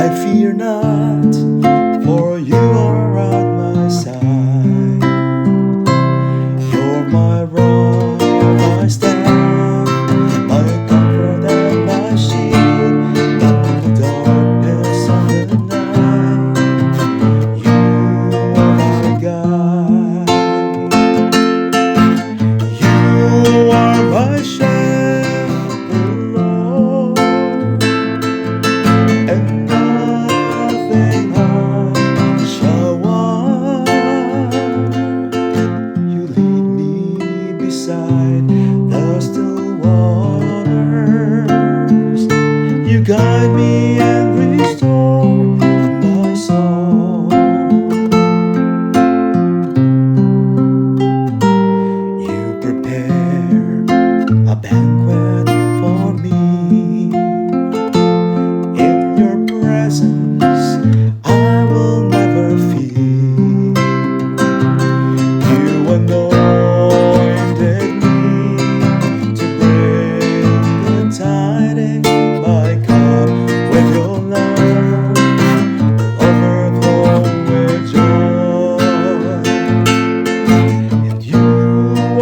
I fear not, for you are at my side. You're my rock, my staff, my comfort and my shield. In the darkness of the night, you are my guide. You are my shepherd, Lord, and nothing I shall want. You lead me beside the still waters. You guide me and restore my soul. You prepare a banquet for me. In your presence I will never fear. You anointed me to bring the tidings, my cup with your love overflow with joy. And you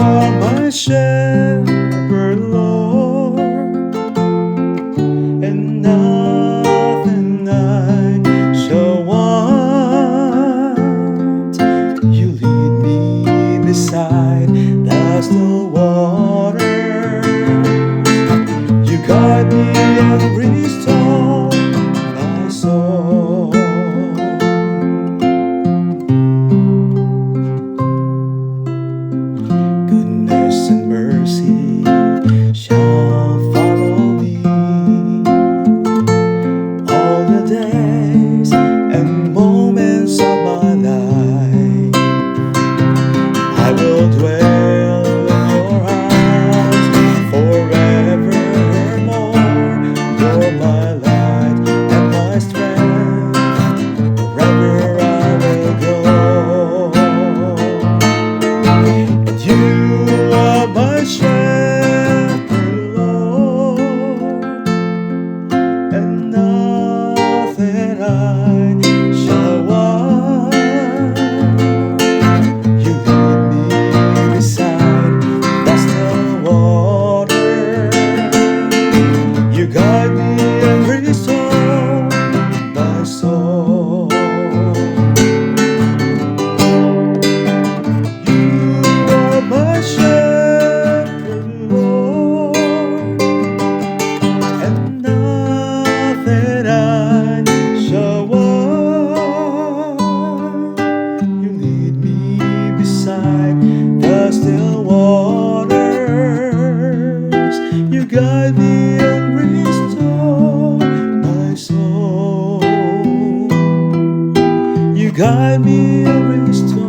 are my shepherd, Lord, and nothing I shall want. You lead me beside the still waters. You guide me and restore my soul. Goodness and mercy shall follow me all the days and moments of my life. I will dwell in your house forevermore. You're my light and my strength. Wherever I will go. And you are my shepherd, Lord, and nothing I shall want. You lead me beside the still water. You guide me and restore my soul. You are my shepherd, Lord, and nothing I shall want. You lead me beside the still waters. You guide me and restore my soul. You guide me and restore